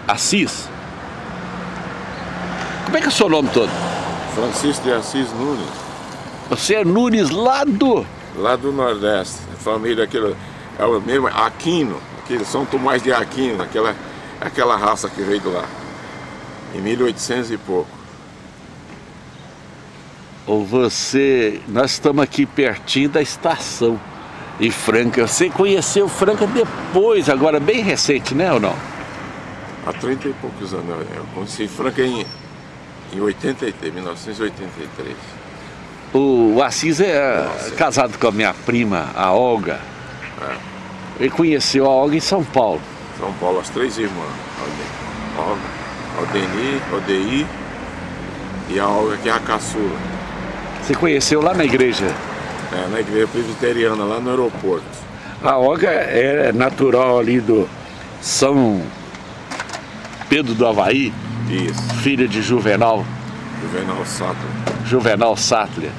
Assis? Como é que é o seu nome todo? Francisco de Assis Nunes. Você é Nunes lá do... Lá do Nordeste. Família, aquele, é o mesmo Aquino, aquele São Tomás de Aquino, aquela raça que veio de lá. Em 1800 e pouco. Ou você... Nós estamos aqui pertinho da estação. E Franca, você conheceu Franca depois, agora bem recente, né ou não? Há 30 e poucos anos. Eu conheci Franca em 1983. O Assis é casado com a minha prima, a Olga. É. Ele conheceu a Olga em São Paulo. São Paulo, as três irmãs. Olga, Aldeni, Odeir e a Olga, que é a caçula. Você conheceu lá na igreja? É, na igreja presbiteriana, lá no aeroporto. A Olga é natural ali do São Pedro do Avaí. Isso. Filha de Juvenal. Juvenal Sattler. É.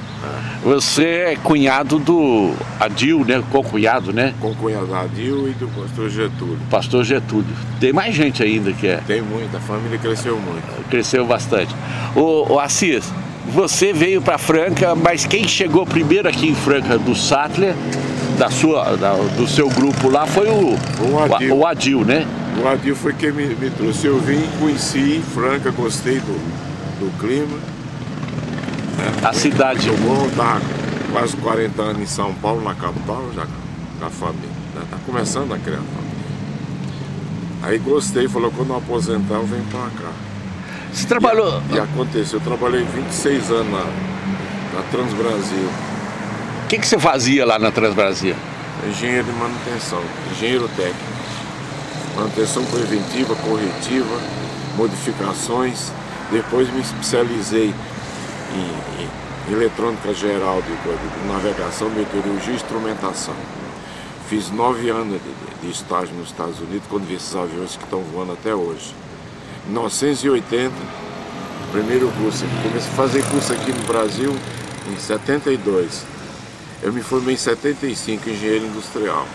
Você é cunhado do Adil, né? Com-cunhado, né? Com-cunhado Adil e do pastor Getúlio. Pastor Getúlio. Tem mais gente ainda que é. Tem muita, a família cresceu muito. Cresceu bastante. O Assis, você veio para Franca, mas quem chegou primeiro aqui em Franca do Sattler, do seu grupo lá, foi o Adil, né? O Adil foi quem me trouxe. Eu vim, conheci Franca, gostei do clima. Né? A cidade. Eu vou estar quase 40 anos em São Paulo, na capital, já com a família. Está começando a criar a família. Aí gostei, falou, quando eu aposentar eu venho para cá. Você trabalhou... E aconteceu, eu trabalhei 26 anos na Transbrasil. O que você fazia lá na Transbrasil? Engenheiro de manutenção, engenheiro técnico. Manutenção preventiva, corretiva, modificações. Depois me especializei em eletrônica geral de navegação, meteorologia e instrumentação. Fiz 9 anos de estágio nos Estados Unidos, quando vi esses aviões que estão voando até hoje. Em 1980, primeiro curso. Comecei a fazer curso aqui no Brasil em 72. Eu me formei em 75 em engenheiro industrial.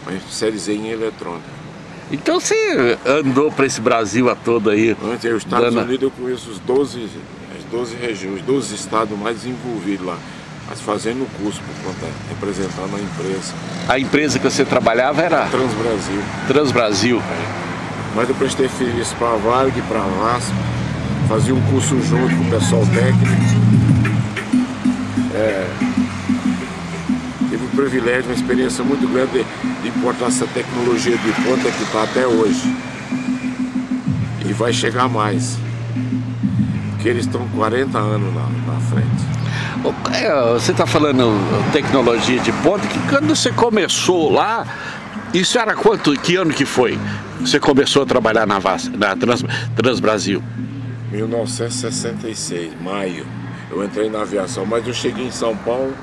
Mas me especializei em eletrônica. Então você andou para esse Brasil a todo aí? Antes, os Estados Unidos eu conheço as 12 regiões, 12 estados mais envolvidos lá. Mas fazendo o curso por conta, representando a empresa. A empresa que você trabalhava era? Transbrasil. Transbrasil. É. Mas eu prestei serviço para a Varg, para a VASP, fazia um curso junto com o pessoal técnico. Tive um privilégio, uma experiência muito grande de importar essa tecnologia de ponta que está até hoje. E vai chegar mais. Porque eles estão 40 anos na frente. Você está falando tecnologia de ponta, que quando você começou lá, isso era que ano que foi? Você começou a trabalhar na Transbrasil? 1966, maio. Eu entrei na aviação, mas eu cheguei em São Paulo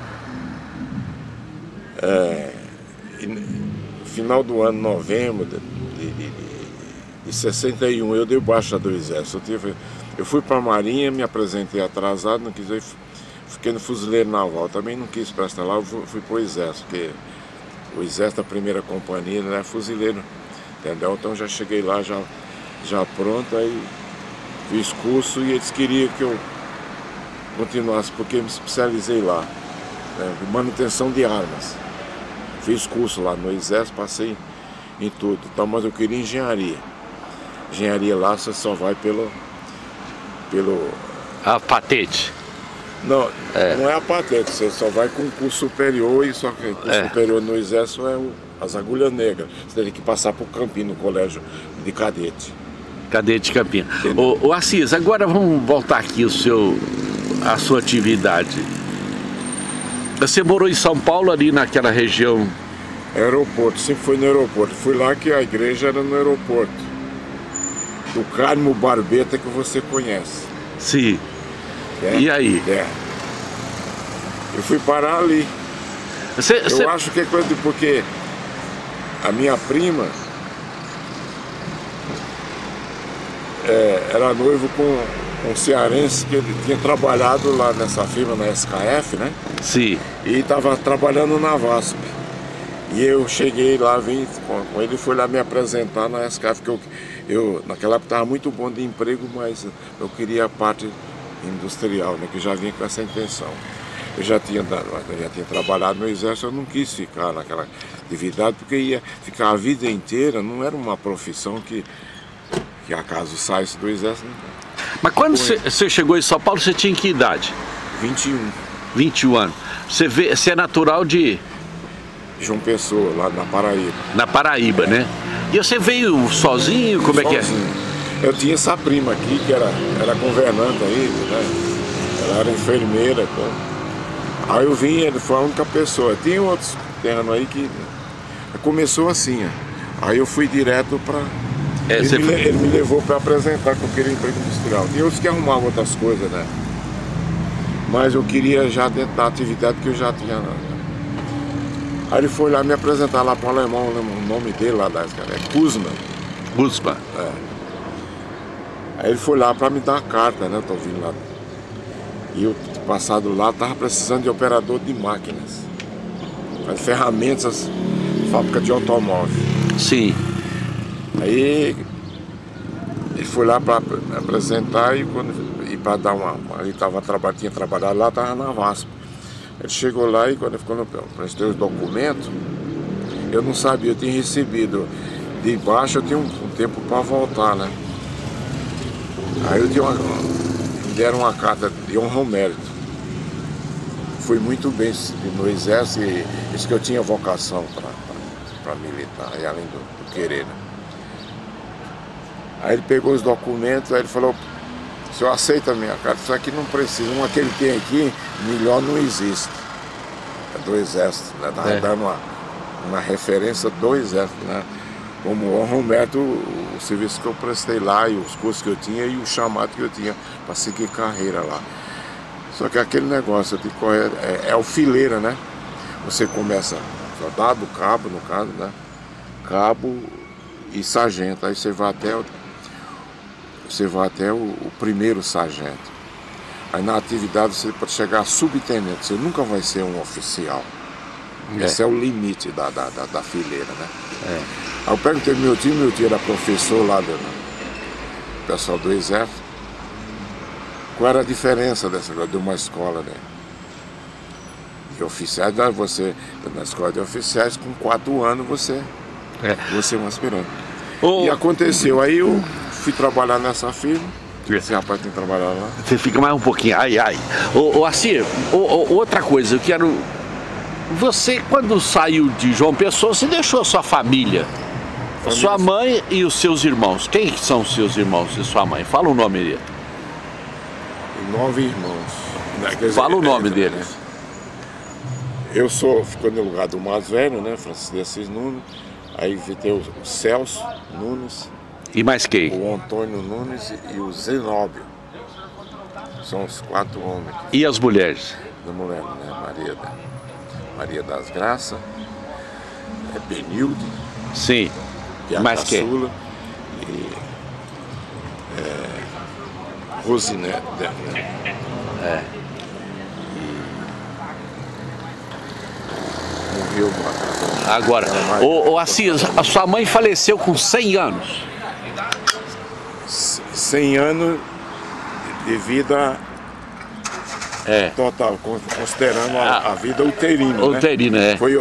no final do ano, novembro de 61. Eu dei baixa do Exército. Eu fui para a Marinha, me apresentei atrasado, não quis ir, fiquei no Fuzileiro Naval. Também não quis prestar lá, eu fui para o Exército, porque o Exército, a primeira companhia, né, é fuzileiro. Entendeu? Então já cheguei lá, já pronto, aí fiz curso e eles queriam que eu continuasse, porque me especializei lá, né, em manutenção de armas. Fiz curso lá no Exército, passei em tudo, então, mas eu queria engenharia. Engenharia lá você só vai pelo... A patente. Não, não é a patente, você só vai com curso superior, e só que o curso superior no Exército é as agulhas negras. Você tem que passar por Campinas, no colégio de cadete. Cadete Campinas. Ô Assis, agora vamos voltar aqui a sua atividade. Você morou em São Paulo, ali naquela região? Aeroporto, sempre foi no aeroporto. Fui lá que a igreja era no aeroporto. Do Carmo Barbeta que você conhece. Sim. E aí? Eu fui parar ali. Eu acho que é coisa de... Porque a minha prima era noivo com um cearense que ele tinha trabalhado lá nessa firma, na SKF, né? Sim. E estava trabalhando na VASP. E eu cheguei lá, vim com ele, fui lá me apresentar na SCAF, porque eu naquela época estava muito bom de emprego, mas eu queria a parte industrial, né, que eu já vinha com essa intenção. Eu já tinha trabalhado no exército, eu não quis ficar naquela atividade, porque ia ficar a vida inteira, não era uma profissão que acaso saísse do exército. Mas quando você chegou em São Paulo, você tinha que idade? 21. 21 anos. Você é natural de... João Pessoa, lá na Paraíba. Na Paraíba, né? E você veio sozinho? Como é que é? Eu tinha essa prima aqui, que era governanta aí, né? Ela era enfermeira. Então. Aí eu vim, ele foi a única pessoa. Tinha outros terrenos aí que começou assim. Aí eu fui direto para... Ele me levou para apresentar que eu queria emprego industrial. Tinha outros que arrumavam outras coisas, né? Mas eu queria já dentro da atividade que eu já tinha. Aí ele foi lá me apresentar lá para o alemão, o nome dele lá da escala é Kuzman. Kuzman. É. Aí ele foi lá para me dar a carta, né? Tô vindo lá. E eu, passado lá, tava precisando de operador de máquinas. Ferramentas, fábrica de automóvel. Sim. Aí ele foi lá para me apresentar e para dar ele tinha trabalhado lá, estava na VASP. Ele chegou lá e quando eu prestei os documentos, eu não sabia, eu tinha recebido de baixo, eu tinha um tempo para voltar, né? Aí me deram uma carta de honra ao mérito. Fui muito bem no exército e isso que eu tinha vocação para militar, e além do querer, né? Aí ele pegou os documentos, aí ele falou, o senhor aceita a minha carta? Isso aqui não precisa, uma que ele tem aqui, melhor não existe. É do exército, né? Tá dando uma referência do exército, né? Como honra ao mérito, o serviço que eu prestei lá, e os cursos que eu tinha, e o chamado que eu tinha para seguir carreira lá. Só que aquele negócio de correr, é alfileira, né? Você começa soldado, cabo, no caso, né? Cabo e sargento, aí você vai até o primeiro sargento. Aí na atividade você pode chegar a subtenente, você nunca vai ser um oficial. Esse é o limite da fileira, né? Aí eu perguntei pro meu tio era professor lá do pessoal do exército, qual era a diferença de uma escola, né? De oficiais, você, na escola de oficiais, com 4 anos você é um aspirante. E aconteceu, aí eu fui trabalhar nessa firma. Esse rapaz tem que trabalhar lá. Você fica mais um pouquinho, ai. Assir, outra coisa, eu quero... Você, quando saiu de João Pessoa, você deixou a sua família, sua mãe e os seus irmãos. Quem são os seus irmãos e sua mãe? Fala o nome dele. 9 irmãos. Fala o nome deles. Eu ficou no lugar do mais velho, né, Francisco de Assis Nunes. Aí tem o Celso Nunes. E mais quem? O Antônio Nunes e o Zenóbio. São os 4 homens. E as mulheres? Da mulher, né? Maria das Graças, Benilde. Sim. E a mais caçula, quem? E Rosinete, né? E morreu agora. Assir, a sua mãe faleceu com 100 anos. 100 anos de vida total, considerando a vida uterina. Uterina, né? Foi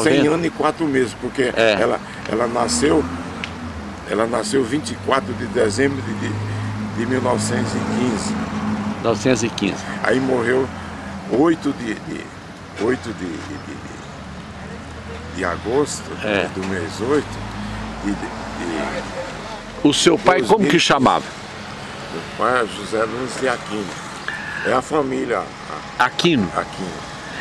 100 anos e 4 meses, porque ela nasceu 24 de dezembro de 1915. 1915. Aí morreu 8 de agosto do mês 8. O seu pai como que chamava? Meu pai é José Nunes de Aquino. É a família Aquino. Aquino.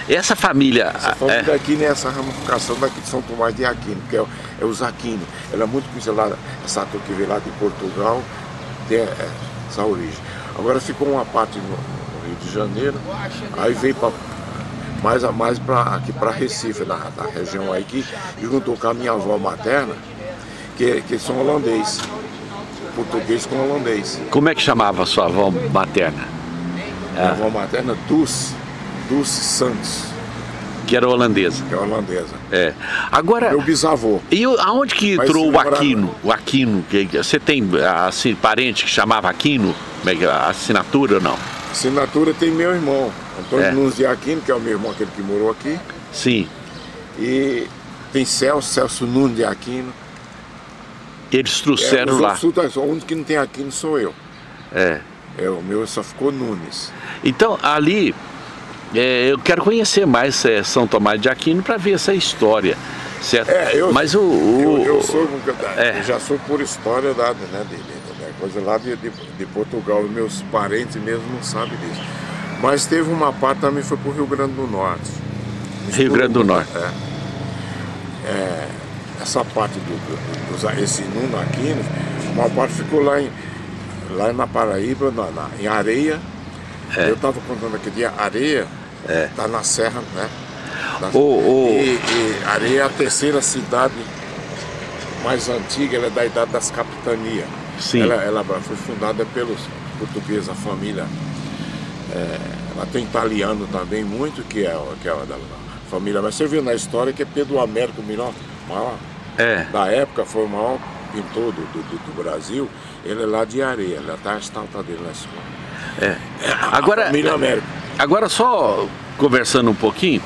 Essa família... Essa família de Aquino é essa ramificação daqui de São Tomás de Aquino, que é os Aquino. Ela é muito conhecida, essa turma que veio lá de Portugal, tem essa origem. Agora ficou uma parte no Rio de Janeiro, aí veio mais aqui para Recife, na região aí, que juntou com a minha avó materna, que são holandês, português com holandês. Como é que chamava a sua avó materna? A avó materna, Dulce Santos. Que era holandesa. Que é holandesa. É. Agora... Meu bisavô. E aonde que entrou o Aquino? O Aquino, você tem assim, parente que chamava Aquino? A assinatura ou não? Assinatura tem meu irmão, Antônio Nunes de Aquino, que é o meu irmão, aquele que morou aqui. Sim. E tem Celso Nunes de Aquino. Eles trouxeram lá. O único que não tem Aquino sou eu. O meu só ficou Nunes. Então, ali, eu quero conhecer mais São Tomás de Aquino para ver essa história. Certo? Mas eu já sou por história da coisa lá de Portugal. Meus parentes mesmo não sabem disso. Mas teve uma parte também, foi para o Rio Grande do Norte. Rio Grande do Norte. Essa parte esse Nuno Aquino, uma parte ficou lá na Paraíba, em Areia. Eu estava contando aquele dia, Areia está na Serra, né? E Areia é a terceira cidade mais antiga, ela é da idade das capitanias. Sim. Ela foi fundada pelos portugueses, a família. Ela tem italiano também, muito, que é da família. Mas você viu na história que é Pedro Américo, o maior da época, foi o maior pintor do Brasil. Ele é lá de Areia, ele está a estátua dele na escola. Agora, família Américo. Agora, só conversando um pouquinho,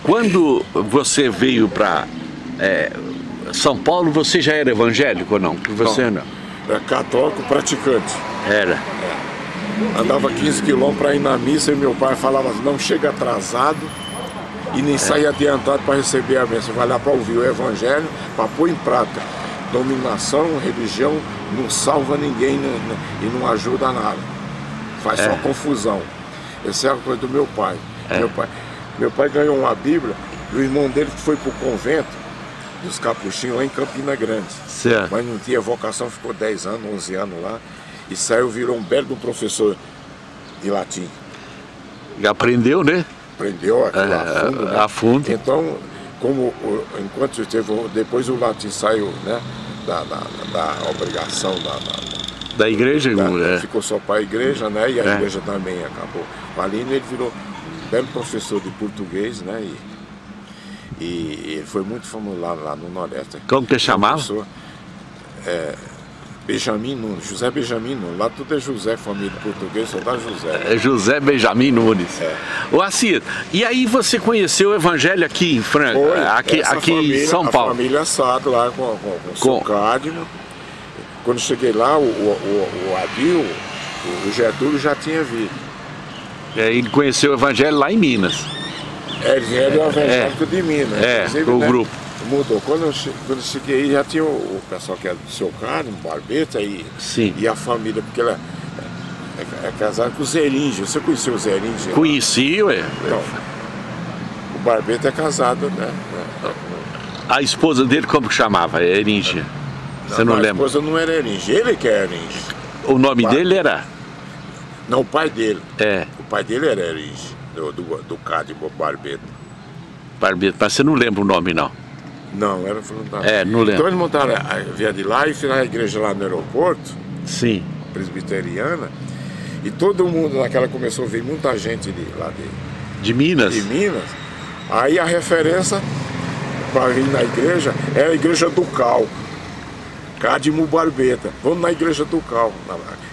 quando você veio para São Paulo, você já era evangélico ou não? Você não? Era católico praticante. Era. Andava 15 quilômetros para ir na missa e meu pai falava assim, não chega atrasado e nem sai adiantado para receber a bênção. Vai lá para ouvir o evangelho, para pôr em prática. Dominação, religião não salva ninguém e não ajuda a nada. Faz só confusão. Essa é a coisa do meu pai. Meu pai ganhou uma Bíblia do irmão dele que foi para o convento dos Capuchinhos lá em Campina Grande. Certo. Mas não tinha vocação, ficou 10 anos, 11 anos lá e saiu, virou um belo professor de latim. E aprendeu, né? Aprendeu aquilo a fundo, né? A fundo. Então, enquanto depois o latim saiu, né, da obrigação da igreja, ficou só para a igreja, né? E a igreja também acabou falindo. Ele virou um belo professor de português, né? E ele foi muito famoso lá no Nordeste. Como que chamava? Benjamin Nunes, José Benjamin Nunes. Lá tudo é José, família portuguesa, só dá José. José Benjamin Nunes. O Assir, e aí você conheceu o evangelho aqui em Franca, aqui família, em São Paulo? A família Sato lá com o seu Cádimo. Quando cheguei lá, o Adil, o Getúlio já tinha vindo. Ele conheceu o evangelho lá em Minas. Ele era o evangélico de Minas. O grupo. Mudou. Quando eu cheguei aí, já tinha o pessoal que era do seu Cádimo, Barbeta e a família, porque ela é casada com o Zeringe. Você conheceu o Zeringe? Conheci, ué. Então, o Barbeta é casado, né? A esposa dele como que chamava? Eringe. Você não lembra? A esposa não era Eringe, ele que era Eringe. O nome dele era? Não, o pai dele. O pai dele era Eringe, do Cádimo, Barbeta. Barbeta, mas você não lembra o nome, não? Não, era não lembro. Então eles montaram via de lá e fizeram a igreja lá no aeroporto. Sim. Presbiteriana. E todo mundo naquela começou a vir muita gente de Minas? De Minas. Aí a referência para vir na igreja era a igreja do Cal. Cádimo Barbeta. Vamos na igreja do Cal.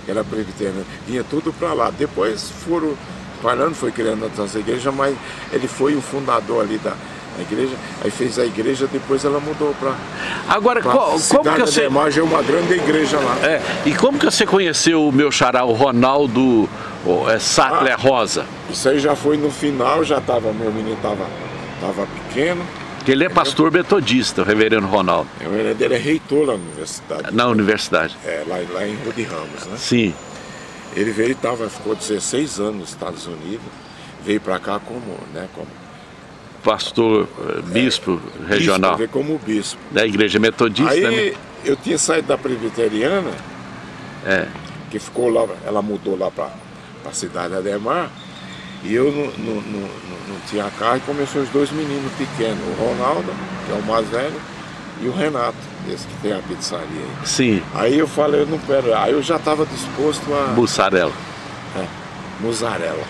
Era presbiteriana. Vinha tudo para lá. Depois foram parando, foi criando outras igrejas, mas ele foi o fundador ali da igreja, aí fez a igreja, depois ela mudou para... Agora, como que você... é uma grande igreja lá. E como que você conheceu o meu xará, o Ronaldo Sattler Rosa? Isso aí já foi no final, meu menino estava pequeno. Ele é pastor metodista, o reverendo Ronaldo. Ele é reitor lá na universidade. Na universidade. Lá em Rio de Ramos, né? Sim. Ele veio, ficou 16 anos nos Estados Unidos, veio para cá como pastor, bispo regional. Veio como bispo. Da igreja metodista. Aí eu tinha saído da presbiteriana, que ficou lá, ela mudou lá para a cidade de Ademar, e eu não tinha carro, e começou os dois meninos pequenos, o Ronaldo, que é o mais velho, e o Renato, esse que tem a pizzaria aí. Sim. Aí eu falei, eu não quero. Aí eu já estava disposto a... Mussarela. Mussarela.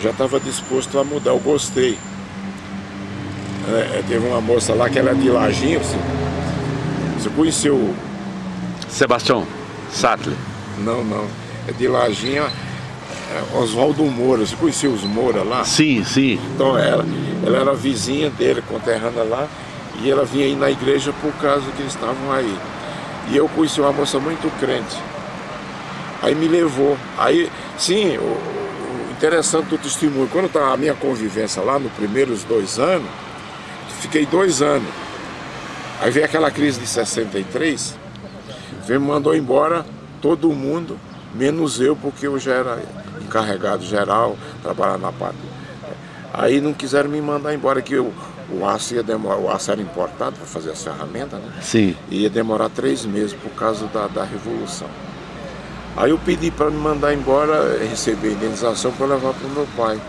Já estava disposto a mudar, eu gostei. Teve uma moça lá que era de Lajinha. Você conheceu o... Sebastião Sattler? Não, não. É de Lajinha, Oswaldo Moura. Você conheceu os Moura lá? Sim, sim. Então ela era vizinha dele, conterrânea lá, e ela vinha aí na igreja por causa que eles estavam aí. E eu conheci uma moça muito crente. Aí me levou. Aí, sim, o interessante do testemunho, quando estava a minha convivência lá, nos primeiros 2 anos, fiquei 2 anos. Aí veio aquela crise de 63, me mandou embora todo mundo, menos eu, porque eu já era encarregado geral, trabalhava na pátria. Aí não quiseram me mandar embora, que o aço ia demorar, o aço era importado para fazer as ferramentas, né? Sim. Ia demorar 3 meses por causa da Revolução. Aí eu pedi para me mandar embora, receber indenização para levar para o meu pai.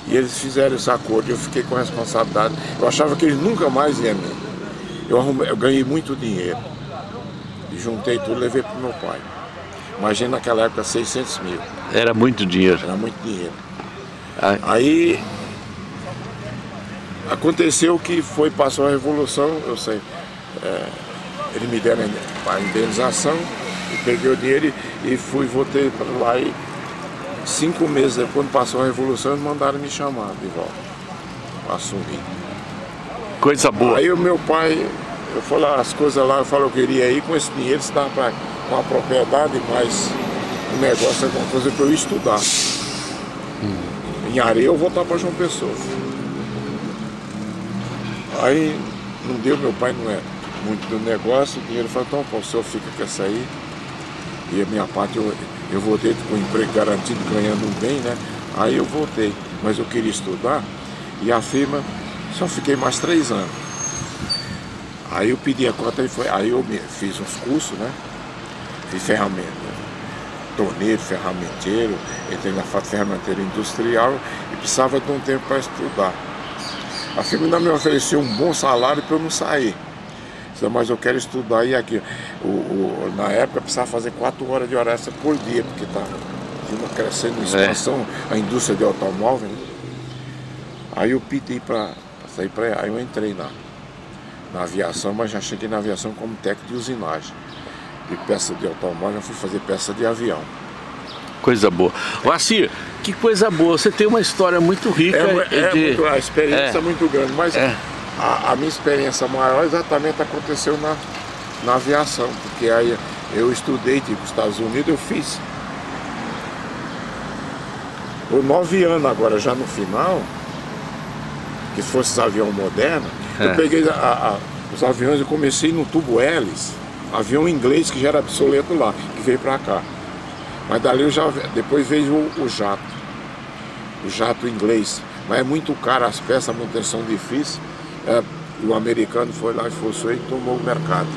E eles fizeram esse acordo, eu fiquei com a responsabilidade. Eu achava que eles nunca mais iam me. Eu ganhei muito dinheiro. E juntei tudo e levei para o meu pai. Imagina naquela época 600 mil. Era muito dinheiro. Era muito dinheiro. Aí aconteceu que passou a Revolução, eu sei. Eles me deram a indenização, eu peguei o dinheiro e voltei para lá. E 5 meses depois, quando passou a Revolução, eles mandaram me chamar de volta para assumir. Coisa boa. Aí o meu pai, eu falei as coisas lá, eu falei, eu queria ir com esse dinheiro, se dava com a propriedade, mas o negócio é uma coisa para eu estudar. Em Areia eu voltar para João Pessoa. Aí não deu, meu pai não é muito do negócio, o dinheiro falou, então pô, o senhor fica com essa aí. E a minha parte eu voltei com o emprego garantido, ganhando bem, né? Aí eu voltei, mas eu queria estudar e a firma, só fiquei mais 3 anos. Aí eu pedi a cota e aí eu fiz uns cursos, né? Fiz ferramenta, torneiro, ferramenteiro, entrei na ferramenteira industrial e precisava de um tempo para estudar. A firma ainda me ofereceu um bom salário para eu não sair. Mas eu quero estudar e aqui. Na época precisava fazer 4 horas de hora extra por dia, porque estava crescendo em expansão a indústria de automóvel. Né? Aí eu pedi para sair para aí eu entrei na aviação, mas já cheguei na aviação como técnico de usinagem. De peça de automóvel, eu fui fazer peça de avião. Coisa boa. Moacir, que coisa boa, você tem uma história muito rica. A experiência é muito grande, mas a minha experiência maior exatamente aconteceu na aviação, porque aí eu estudei, tipo, nos Estados Unidos, eu fiz por 9 anos agora, já no final, que fosse os aviões modernos, eu peguei os aviões e comecei no tubo hélice, avião inglês que já era obsoleto lá, que veio para cá. Mas dali depois veio o jato inglês, mas é muito caro as peças, a manutenção difícil. O americano foi lá e forçou e tomou o mercado.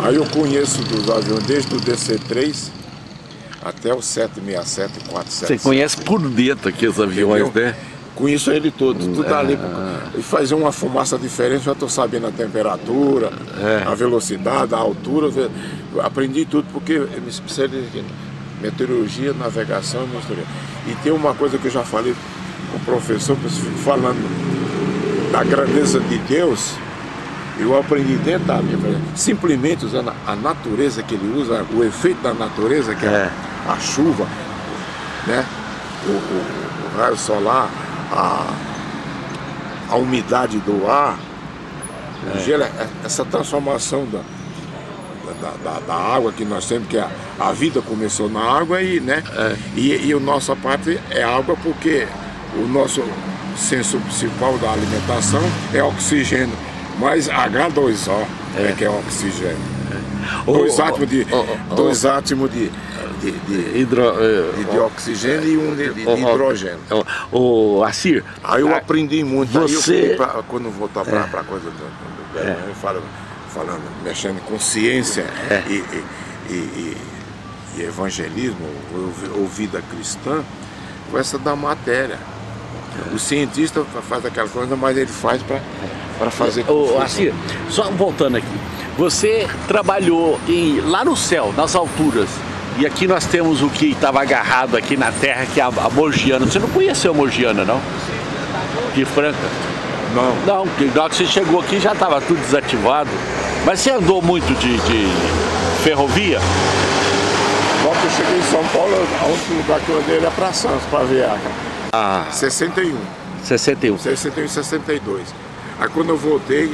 Aí eu conheço dos aviões desde o DC-3 até o 767 e 477. Você conhece por dentro aqui os aviões, né? Conheço ele todo, tudo ali. E fazer uma fumaça diferente, já estou sabendo a temperatura, a velocidade, a altura. Aprendi tudo porque eu me especializei em meteorologia, navegação e monitoria. E tem uma coisa que eu já falei com o professor, que eu fico falando da grandeza de Deus, eu aprendi dentro da minha vida, simplesmente usando a natureza que ele usa, o efeito da natureza, que é a chuva, né? o raio solar, a umidade do ar, o gelo, essa transformação da água que nós temos, que a vida começou na água e, né? E a nossa parte é água, porque o nosso senso principal da alimentação é oxigênio, mas H2O que é oxigênio. Dois átomos de oxigênio e um de hidrogênio. Moacir, aí eu aprendi muito. Você... Aí quando voltar para a coisa falando, mexendo com ciência e evangelismo, ou vida cristã, com essa da matéria. O cientista faz aquela coisa, mas ele faz para fazer. Moacir, só voltando aqui, você trabalhou lá no céu, nas alturas, e aqui nós temos o que estava agarrado aqui na terra, que é a Morgiana. Você não conheceu a Morgiana, não? de Franca? Não. Não, porque na hora que você chegou aqui já estava tudo desativado. Mas você andou muito de ferrovia? Quando eu cheguei em São Paulo, o único lugar que eu andei era para Santos, para Viagra. 61. 61. 61 e 62. Aí quando eu voltei,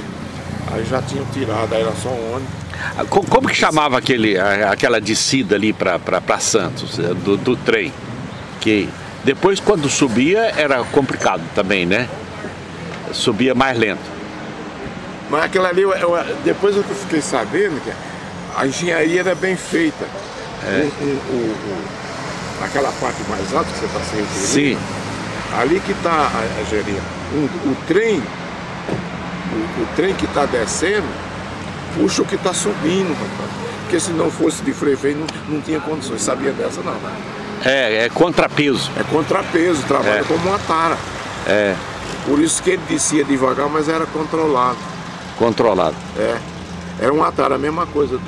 aí já tinham tirado, aí era só um ônibus. Como que chamava aquela descida ali para Santos, do trem? Que depois quando subia era complicado também, né? Subia mais lento. Mas aquela ali, depois eu fiquei sabendo que a engenharia era bem feita. Aquela parte mais alta que você está se referindo. Sim. Ali que está a engenharia. O trem que está descendo, puxa o que está subindo, rapaz. Porque se não fosse de freio não tinha condições. Sabia dessa não, né? É contrapeso. É contrapeso, trabalha como uma tara. Por isso que ele descia devagar, mas era controlado. Controlado. Era uma tara, a mesma coisa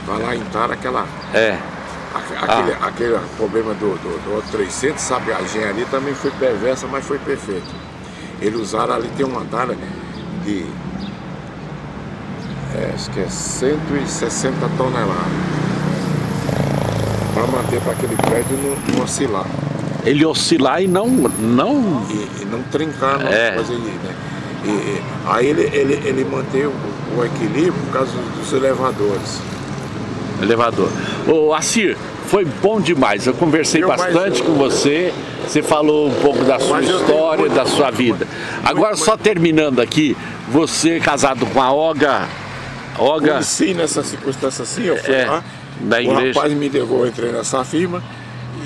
tá lá em Tara, aquele problema do 300, sabe? A engenharia também foi perversa, mas foi perfeita. Eles usaram ali, tem uma tara de acho que é 160 toneladas para manter para aquele prédio não oscilar. Ele oscilar e não E não trincar, não fazer né? Aí ele manteve o equilíbrio por causa dos elevadores. Elevador. Ô Assir, foi bom demais. Eu conversei bastante com você. Você falou um pouco da sua história, da sua vida. Agora, só terminando aqui, você casado com a Olga. Conheci nessa circunstância assim, eu fui lá. Da igreja. O rapaz me levou, eu entrei nessa firma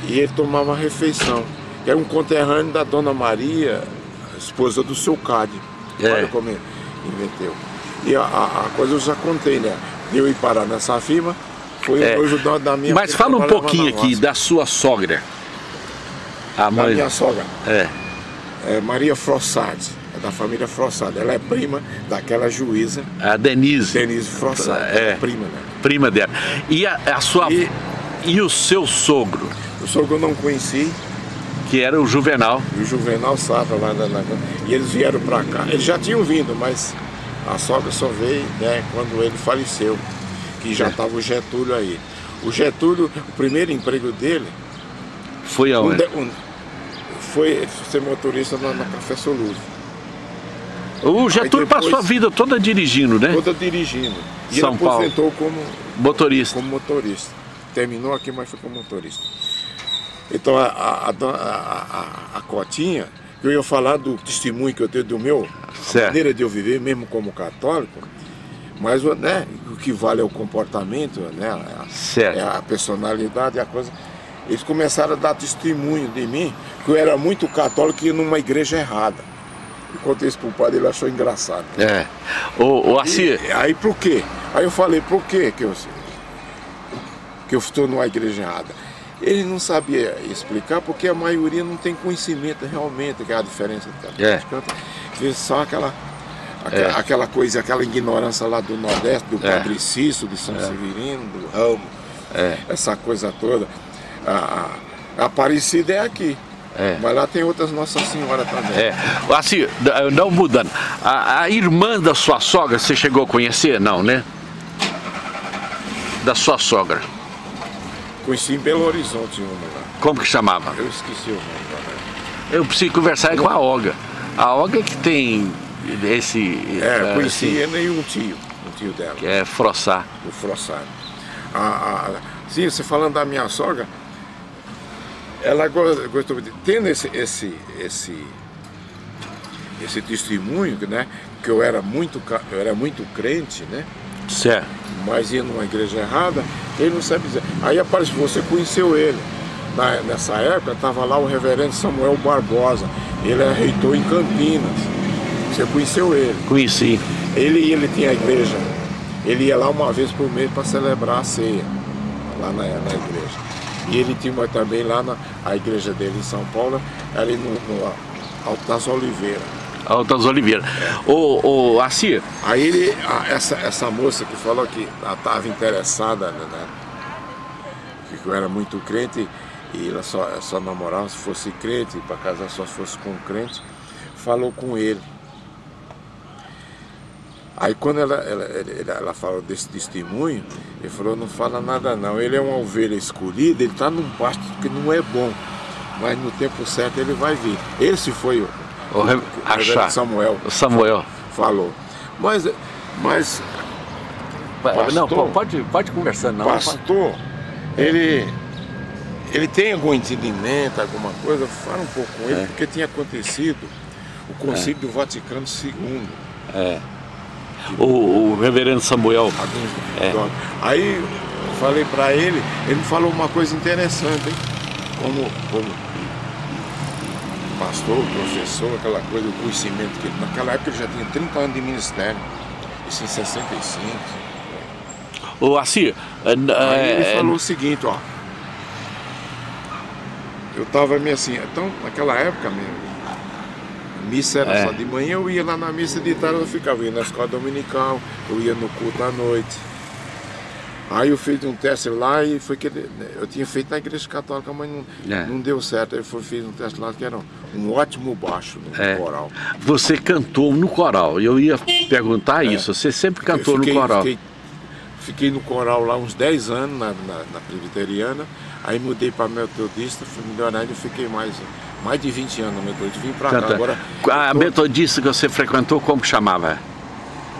e ele tomava refeição. Era um conterrâneo da Dona Maria, esposa do seu Cádio. Olha como ele inventou. E a coisa eu já contei, né? Eu ir parar nessa firma. Foi o noivo da minha. Mas fala um pouquinho aqui da sua sogra. A minha sogra. É Maria Frossard, é da família Frossard. Ela é prima daquela juíza. A Denise. Denise Frossard, prima, né? Prima dela. E a sua. E o seu sogro? O sogro eu não conheci. Que era o Juvenal. O Juvenal Safra lá e eles vieram para cá. Eles já tinham vindo, mas a sogra só veio, né, quando ele faleceu. Que já estava o Getúlio aí. O Getúlio, o primeiro emprego dele foi aonde? Foi ser motorista na Café Solúvel. O Getúlio passou a vida toda dirigindo, né? Toda dirigindo. E São ele Paulo. aposentou como motorista. Terminou aqui, mas foi como motorista. Então a Cotinha, eu ia falar do testemunho que eu tenho do meu, a maneira de eu viver, mesmo como católico. Mas né, o que vale é o comportamento, né, a personalidade, a coisa. Eles começaram a dar testemunho de mim, que eu era muito católico e ia numa igreja errada. Eu contei isso pro padre, ele achou engraçado. O Assir. Aí por quê? Aí eu falei, por quê que eu estou numa igreja errada? Ele não sabia explicar, porque a maioria não tem conhecimento realmente, que é a diferença do católico. Só aquela coisa, aquela ignorância lá do Nordeste, do Padre Cício, do São Severino, do Ramo, essa coisa toda. A Aparecida é aqui, mas lá tem outras Nossa Senhora também. Assim, não mudando, a irmã da sua sogra, você chegou a conhecer? Não, né? Da sua sogra. Conheci em Belo Horizonte uma lá. Como que chamava? Eu esqueci o nome lá. Eu preciso conversar com a Olga. A Olga que tem esse... conheci ele e um tio dela. Que é Frossard. O Frossard. Sim, você falando da minha sogra, ela gostou de... Tendo esse testemunho, né? Que eu era muito crente, né? Certo. Mas ia numa igreja errada, ele não sabe dizer. Aí aparece, você conheceu ele. Nessa época estava lá o reverendo Samuel Barbosa. Ele é reitor em Campinas. Você conheceu ele? Conheci. Ele tinha a igreja. Ele ia lá uma vez por mês para celebrar a ceia, lá na igreja. E ele tinha também lá a igreja dele em São Paulo, ali no Alto das Oliveiras. Alto das Oliveiras. O Assir. Aí essa moça que falou que ela estava interessada, né, que eu era muito crente, e ela só namorava se fosse crente, para casar só se fosse com crente, falou com ele. Aí quando ela falou desse testemunho, ele falou, não fala nada não, ele é uma ovelha escolhida, ele está num pasto que não é bom, mas no tempo certo ele vai vir. Esse foi o Samuel falou. Mas pastor, não, pode conversar não. Pastor, ele tem algum entendimento, alguma coisa, fala um pouco com ele, porque tinha acontecido o Concílio do Vaticano II. O reverendo Samuel. Aí eu falei para ele me falou uma coisa interessante, hein? Como pastor, professor, aquela coisa, o conhecimento que ele, naquela época ele já tinha 30 anos de ministério, isso em 65. O Assir, ele falou o seguinte, ó. Eu tava meio assim, então naquela época mesmo, a missa era só de manhã, eu ia lá na missa de tarde, eu ficava, ia na escola dominical, eu ia no culto à noite. Aí eu fiz um teste lá e foi que eu tinha feito na igreja católica, mas não deu certo. Aí fiz um teste lá que era um ótimo baixo no coral. Você cantou no coral, eu ia perguntar isso, você sempre cantou no coral. Fiquei no coral lá uns 10 anos na presbiteriana, aí mudei para metodista, fui melhorando e fiquei mais de 20 anos na metodista, vim para cá agora. A metodista que você frequentou, como chamava?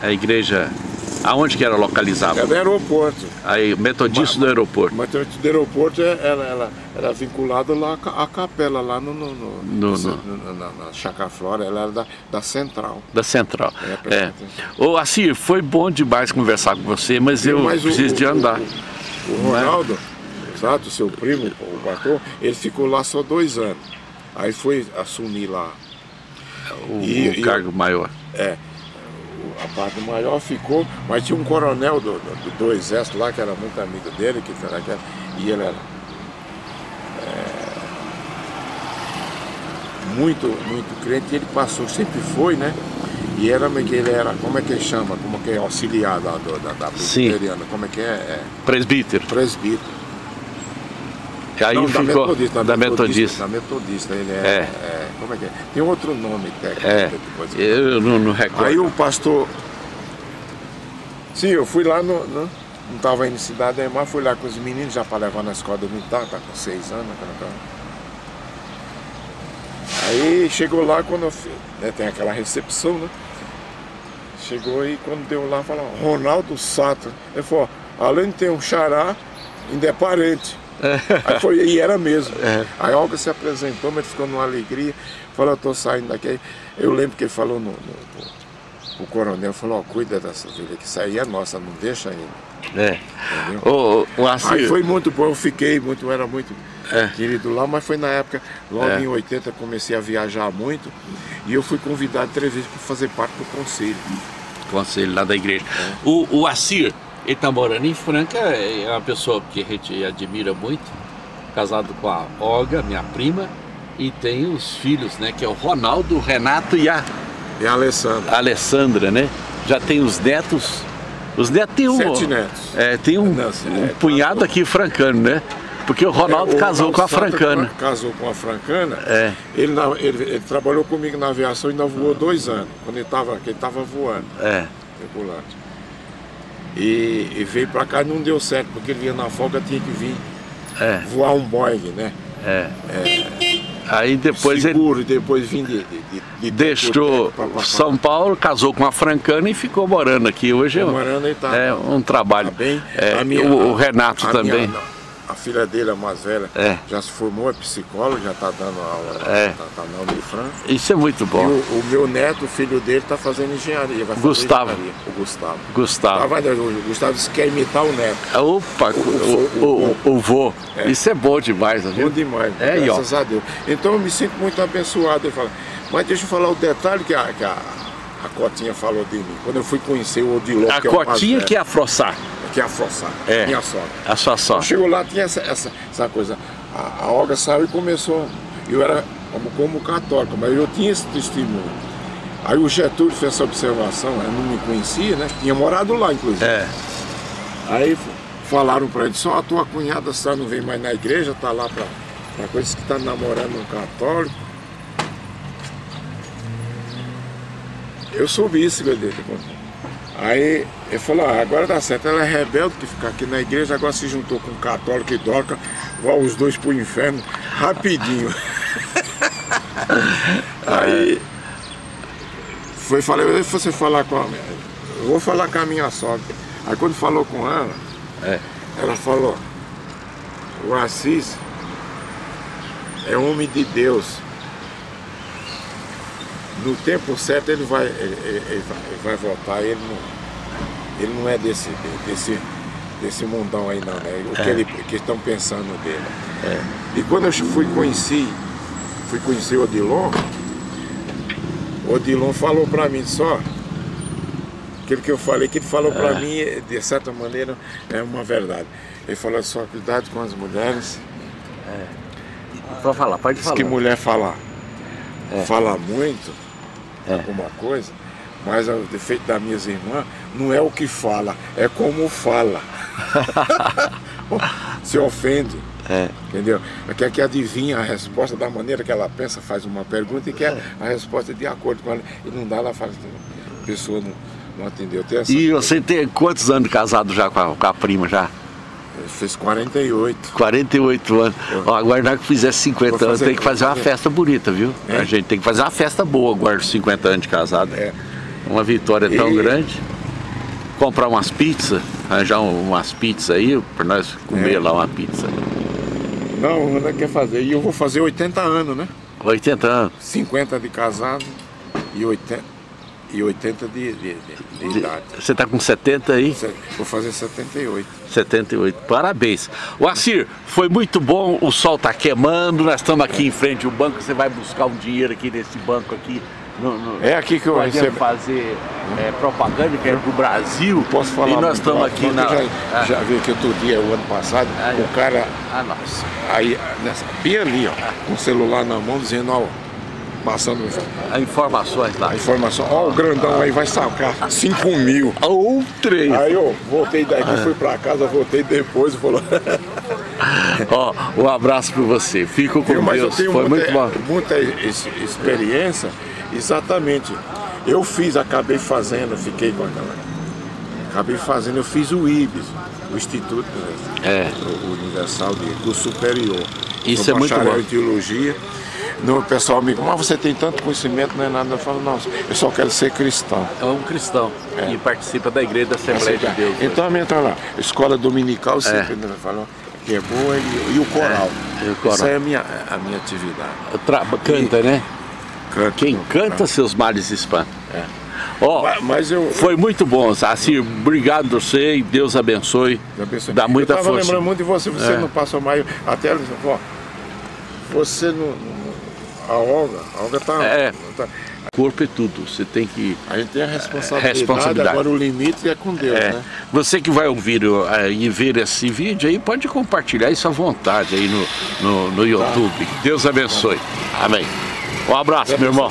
A igreja... Aonde que era localizada? Era no aeroporto. Aí, metodista do aeroporto. Metodista do aeroporto, ela era vinculada lá à capela, lá na Chácara Flora, ela era da Central. Da Central. Ô, Assir, foi bom demais conversar com você, mas eu preciso de andar. O Ronaldo, exato, seu primo, o pastor, ele ficou lá só 2 anos. Aí foi assumir lá o cargo maior. A parte maior ficou, mas tinha um coronel do exército lá, que era muito amigo dele, e ele era muito crente, e ele passou, sempre foi, né? E ele era, como é que ele chama? Como que é auxiliar da presbiteriana? Como é que é? Presbítero. Presbítero. Aí não, ficou da metodista. Ele como é que é? Tem outro nome técnico. Eu não recordo. Aí o pastor... Sim, eu fui lá, não estava indo em Cidade Ademar, fui lá com os meninos já para levar na escola militar, tá com 6 anos. Aí chegou lá, quando tem aquela recepção, né? Chegou e quando deu lá, falou, Ronaldo Sato. Ele falou, além de ter um xará, ainda é parente. Aí foi, e era mesmo. Aí a Olga se apresentou, mas ficou numa alegria. Falou, eu tô saindo daqui. Eu lembro que ele falou o coronel, falou, cuida dessa filha, que isso aí é nossa, não deixa ainda. Aí foi muito bom, eu era muito querido lá, mas foi na época, logo em 80, comecei a viajar muito, e eu fui convidado 3 vezes para fazer parte do conselho. Conselho lá da igreja. O Assir, ele está morando em Franca, é uma pessoa que a gente admira muito, casado com a Olga, minha prima, e tem os filhos, né, que é o Ronaldo, o Renato e a Alessandra, né? Já tem os netos. Os netos tem 7 netos. Tem um punhado aqui francano, né? Porque o Ronaldo casou com a francana. Casou com a francana. Ele trabalhou comigo na aviação e ainda voou 2 anos, quando ele estava voando. Regulante. E veio pra cá e não deu certo, porque ele ia na folga, tinha que vir voar um Boeing, né? Aí depois seguro, depois vim de deixou São Paulo, casou com a francana e ficou morando aqui. Hoje é um trabalho. Tá bem. O Renato também. A filha dele, a mais velha, já se formou, é psicóloga, já está dando aula, tá na Unifran. Isso é muito bom. E o meu neto, o filho dele, está fazendo engenharia. Vai fazer Gustavo. Engenharia. O Gustavo. Gustavo. O Gustavo disse que quer imitar o neto. Opa, o vô. Isso é bom demais, viu? Bom demais, graças a Deus. Então eu me sinto muito abençoado. Eu falo, mas deixa eu falar o detalhe que a Cotinha falou de mim. Quando eu fui conhecer o Odilon, a Cotinha que é a Frossá. Que é a Frossá, minha sogra. A sua sogra. Chegou lá, tinha essa coisa. A Olga saiu e começou. Eu era como católico, mas eu tinha esse testemunho. Aí o Getúlio fez essa observação, eu não me conhecia, né? Tinha morado lá, inclusive. Aí falaram para ele, só a tua cunhada não vem mais na igreja, tá lá Uma coisa que está namorando um católico. Eu soube isso dele. Aí ele falou, agora dá certo, ela é rebelde que fica aqui na igreja, agora se juntou com um católico e idólatra, vão os dois pro inferno rapidinho. Aí falei, você falar com ela, eu vou falar com a minha sogra. Aí quando falou com ela, ela falou, o Assis é homem de Deus. No tempo certo ele vai voltar, ele não é desse mundão aí não, né? O que estão pensando dele. E quando eu fui conhecer o Odilon falou pra mim só, aquilo que eu falei, que ele falou pra mim, de certa maneira, é uma verdade. Ele falou só, cuidado com as mulheres. Pode falar, pode falar. Diz que mulher fala muito, alguma coisa, mas o defeito das minhas irmãs não é o que fala, é como fala. Se ofende, entendeu? Quer que adivinha a resposta da maneira que ela pensa, faz uma pergunta e quer a resposta de acordo com ela, e não dá, ela fala, a pessoa não atendeu. E você tem quantos anos de casado já com a prima já? Ele fez 48. 48 anos. Agora nós que fizesse 50 anos, tem que fazer uma festa bonita, viu? A gente tem que fazer uma festa boa agora, 50 anos de casado. Uma vitória tão grande. Comprar umas pizzas, arranjar umas pizzas aí, para nós comer lá uma pizza. Não, não quer fazer. E eu vou fazer 80 anos, né? 80 anos. 50 de casado e 80 de idade. Você está com 70 aí? Vou fazer 78. 78, parabéns. O Assir, foi muito bom, o sol está queimando, nós estamos aqui em frente ao banco, você vai buscar um dinheiro aqui nesse banco aqui. É aqui que eu recebo. Fazer propaganda, que é do Brasil. Posso falar? E nós estamos aqui na... Já vi que outro dia, o ano passado, o cara... Aí, bem ali, ó, com o celular na mão, dizendo, ó, passando informações lá. Informação, ó, o grandão aí vai sacar 5 mil. Ou 3. Aí eu voltei daqui, fui pra casa, voltei depois e falou. Ó, um abraço pra você, fico com Mas Deus, eu tenho foi muito bom. Muita experiência, exatamente. Eu acabei fazendo, fiquei com aquela. Acabei fazendo, eu fiz o IBS, o Instituto Universal de Curso Superior. Isso é muito bom. Em teologia. O pessoal me diz, mas você tem tanto conhecimento, não é nada. Eu falo, não, eu só quero ser cristão. É um cristão e participa da igreja da Assembleia de Deus. Então a minha tá lá, escola dominical, sempre falou que é boa, e o coral. Essa é a minha atividade. Canta, né? Canta. Quem canta seus males espanta. Mas foi muito bom, Assir, obrigado a você e Deus abençoe. Dá muita força. Eu estava lembrando muito de você, você não passou mais, até ela disse, você não... A Olga tá... Corpo é tudo, você tem que... A gente tem a responsabilidade. Agora o limite é com Deus, né? Você que vai ouvir e ver esse vídeo aí, pode compartilhar isso à vontade aí no YouTube. Deus abençoe. Amém. Um abraço, meu irmão.